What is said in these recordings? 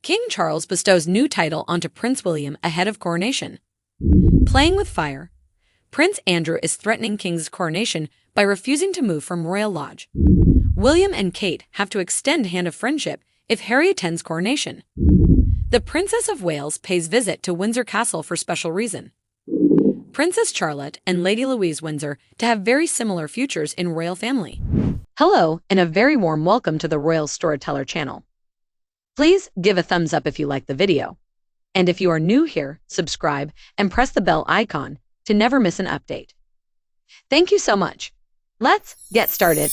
King Charles bestows new title onto Prince William ahead of coronation. Playing with fire, Prince Andrew is threatening King's coronation by refusing to move from royal lodge. William and Kate have to extend hand of friendship if Harry attends coronation. The Princess of Wales pays visit to Windsor Castle for special reason. Princess Charlotte and Lady Louise Windsor to have very similar futures in royal family. Hello, and a very warm welcome to the Royal Storyteller channel. Please give a thumbs up if you like the video. And if you are new here, subscribe and press the bell icon to never miss an update. Thank you so much. Let's get started.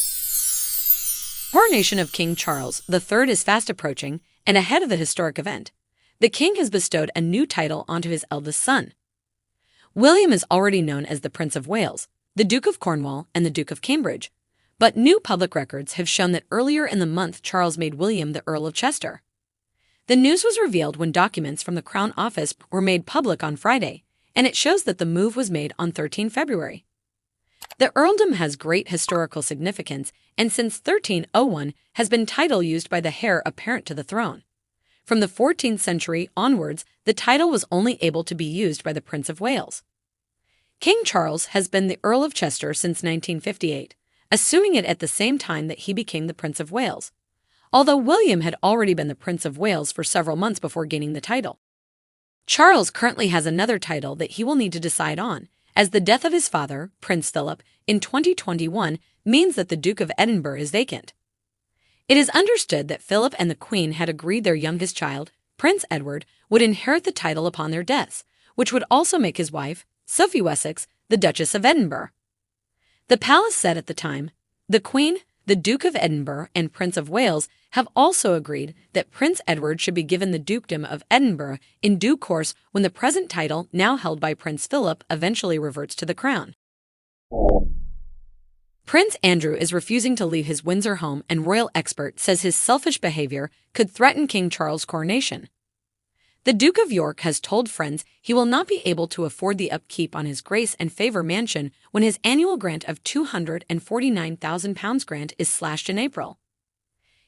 Coronation of King Charles III is fast approaching, and ahead of the historic event, the king has bestowed a new title onto his eldest son. William is already known as the Prince of Wales, the Duke of Cornwall, and the Duke of Cambridge, but new public records have shown that earlier in the month Charles made William the Earl of Chester. The news was revealed when documents from the Crown Office were made public on Friday, and it shows that the move was made on 13 February. The earldom has great historical significance, and since 1301 has been title used by the heir apparent to the throne. From the 14th century onwards, the title was only able to be used by the Prince of Wales. King Charles has been the Earl of Chester since 1958, assuming it at the same time that he became the Prince of Wales, although William had already been the Prince of Wales for several months before gaining the title. Charles currently has another title that he will need to decide on, as the death of his father, Prince Philip, in 2021 means that the Duke of Edinburgh is vacant. It is understood that Philip and the Queen had agreed their youngest child, Prince Edward, would inherit the title upon their deaths, which would also make his wife, Sophie Wessex, the Duchess of Edinburgh. The palace said at the time, the Queen, the Duke of Edinburgh, and Prince of Wales have also agreed that Prince Edward should be given the Dukedom of Edinburgh in due course when the present title, now held by Prince Philip, eventually reverts to the crown. Prince Andrew is refusing to leave his Windsor home, and royal expert says his selfish behavior could threaten King Charles' coronation. The Duke of York has told friends he will not be able to afford the upkeep on his Grace and Favour mansion when his annual grant of £249,000 grant is slashed in April.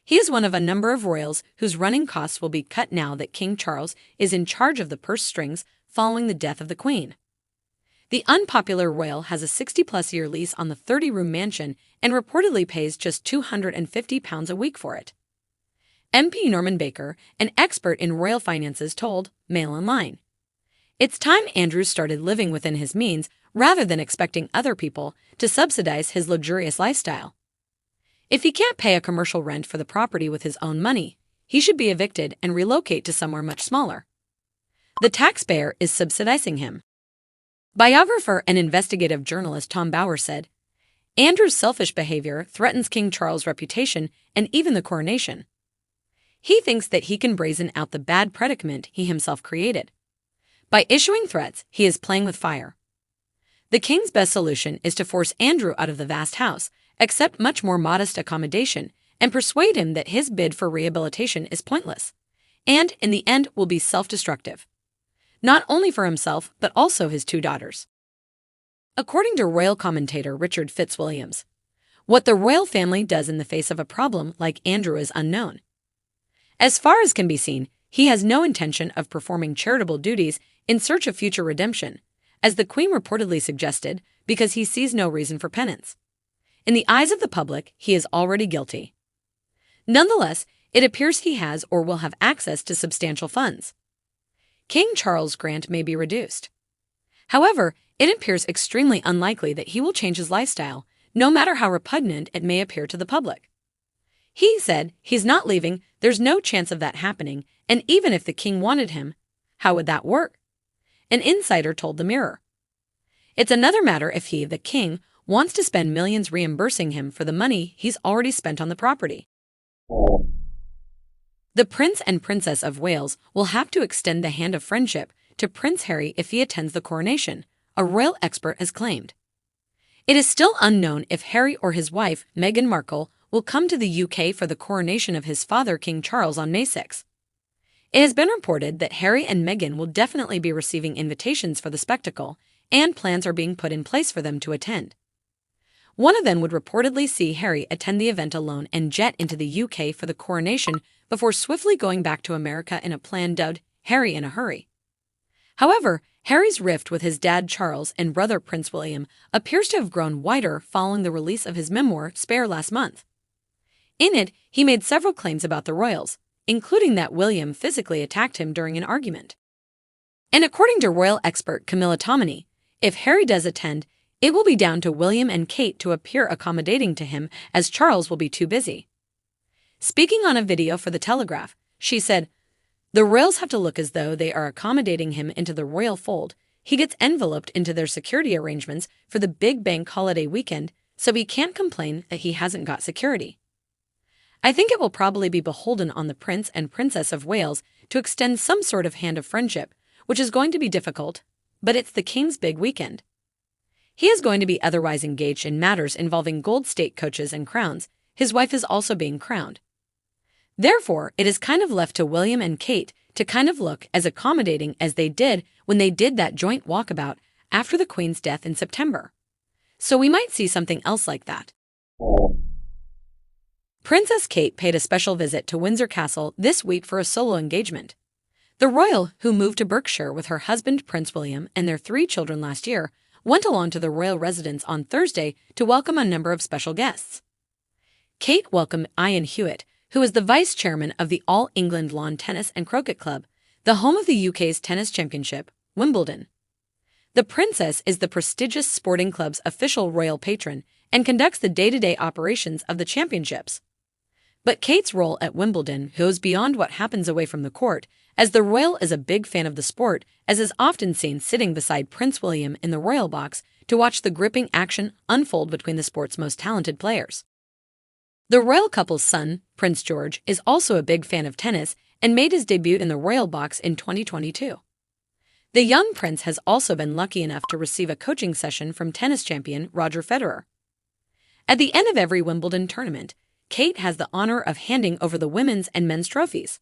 He is one of a number of royals whose running costs will be cut now that King Charles is in charge of the purse strings following the death of the Queen. The unpopular royal has a 60-plus-year lease on the 30-room mansion and reportedly pays just £250 a week for it. MP Norman Baker, an expert in royal finances, told Mail Online, "It's time Andrew started living within his means rather than expecting other people to subsidize his luxurious lifestyle. If he can't pay a commercial rent for the property with his own money, he should be evicted and relocate to somewhere much smaller. The taxpayer is subsidizing him." Biographer and investigative journalist Tom Bauer said, "Andrew's selfish behavior threatens King Charles' reputation and even the coronation. He thinks that he can brazen out the bad predicament he himself created. By issuing threats, he is playing with fire. The king's best solution is to force Andrew out of the vast house, accept much more modest accommodation, and persuade him that his bid for rehabilitation is pointless, and in the end will be self-destructive, not only for himself but also his two daughters." According to royal commentator Richard Fitzwilliams, what the royal family does in the face of a problem like Andrew is unknown. As far as can be seen, he has no intention of performing charitable duties in search of future redemption, as the Queen reportedly suggested, because he sees no reason for penance. In the eyes of the public, he is already guilty. Nonetheless, it appears he has or will have access to substantial funds. King Charles' grant may be reduced. However, it appears extremely unlikely that he will change his lifestyle, no matter how repugnant it may appear to the public. He said he's not leaving, there's no chance of that happening, and even if the king wanted him, how would that work? An insider told the Mirror. It's another matter if he, the king, wants to spend millions reimbursing him for the money he's already spent on the property. The Prince and Princess of Wales will have to extend the hand of friendship to Prince Harry if he attends the coronation, a royal expert has claimed. It is still unknown if Harry or his wife, Meghan Markle, will come to the UK for the coronation of his father, King Charles, on May 6. It has been reported that Harry and Meghan will definitely be receiving invitations for the spectacle, and plans are being put in place for them to attend. One of them would reportedly see Harry attend the event alone and jet into the UK for the coronation before swiftly going back to America in a plan dubbed Harry in a Hurry. However, Harry's rift with his dad Charles and brother Prince William appears to have grown wider following the release of his memoir Spare last month. In it, he made several claims about the royals, including that William physically attacked him during an argument. And according to royal expert Camilla Tominey, if Harry does attend, it will be down to William and Kate to appear accommodating to him, as Charles will be too busy. Speaking on a video for The Telegraph, she said, "The royals have to look as though they are accommodating him into the royal fold. He gets enveloped into their security arrangements for the big bank holiday weekend, so he can't complain that he hasn't got security. I think it will probably be beholden on the Prince and Princess of Wales to extend some sort of hand of friendship, which is going to be difficult, but it's the King's big weekend. He is going to be otherwise engaged in matters involving gold state coaches and crowns. His wife is also being crowned. Therefore, it is kind of left to William and Kate to kind of look as accommodating as they did when they did that joint walkabout after the Queen's death in September. So we might see something else like that." Princess Kate paid a special visit to Windsor Castle this week for a solo engagement. The royal, who moved to Berkshire with her husband Prince William and their 3 children last year, went along to the royal residence on Thursday to welcome a number of special guests. Kate welcomed Ian Hewitt, who is the vice chairman of the All England Lawn Tennis and Croquet Club, the home of the UK's tennis championship, Wimbledon. The princess is the prestigious sporting club's official royal patron and conducts the day-to-day operations of the championships. But Kate's role at Wimbledon goes beyond what happens away from the court, as the royal is a big fan of the sport, as is often seen sitting beside Prince William in the royal box to watch the gripping action unfold between the sport's most talented players. The royal couple's son, Prince George, is also a big fan of tennis and made his debut in the royal box in 2022. The young prince has also been lucky enough to receive a coaching session from tennis champion Roger Federer. At the end of every Wimbledon tournament, Kate has the honor of handing over the women's and men's trophies.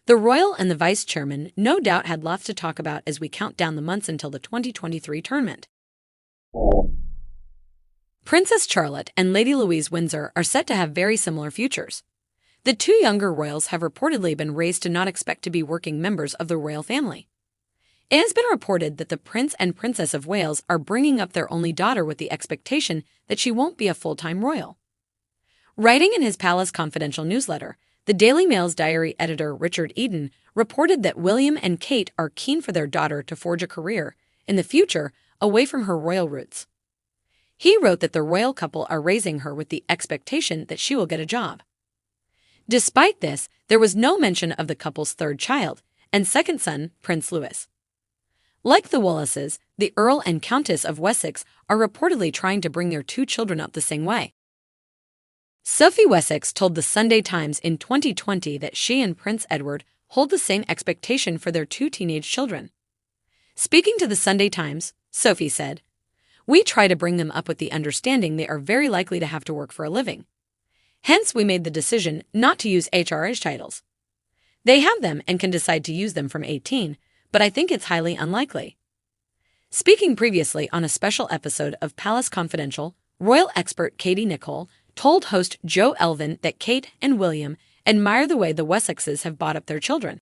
The royal and the vice chairman no doubt had lots to talk about as we count down the months until the 2023 tournament. Princess Charlotte and Lady Louise Windsor are set to have very similar futures. The 2 younger royals have reportedly been raised to not expect to be working members of the royal family. It has been reported that the Prince and Princess of Wales are bringing up their only daughter with the expectation that she won't be a full-time royal. Writing in his Palace Confidential newsletter, the Daily Mail's diary editor Richard Eden reported that William and Kate are keen for their daughter to forge a career, in the future, away from her royal roots. He wrote that the royal couple are raising her with the expectation that she will get a job. Despite this, there was no mention of the couple's 3rd child and 2nd son, Prince Louis. Like the Wallaces, the Earl and Countess of Wessex are reportedly trying to bring their 2 children up the same way. Sophie Wessex told the Sunday Times in 2020 that she and Prince Edward hold the same expectation for their 2 teenage children. Speaking to the Sunday Times, Sophie said, "We try to bring them up with the understanding they are very likely to have to work for a living. Hence, we made the decision not to use HRH titles. They have them and can decide to use them from 18, but I think it's highly unlikely." Speaking previously on a special episode of Palace Confidential, royal expert Katie Nichol told host Joe Elvin that Kate and William admire the way the Wessexes have brought up their children.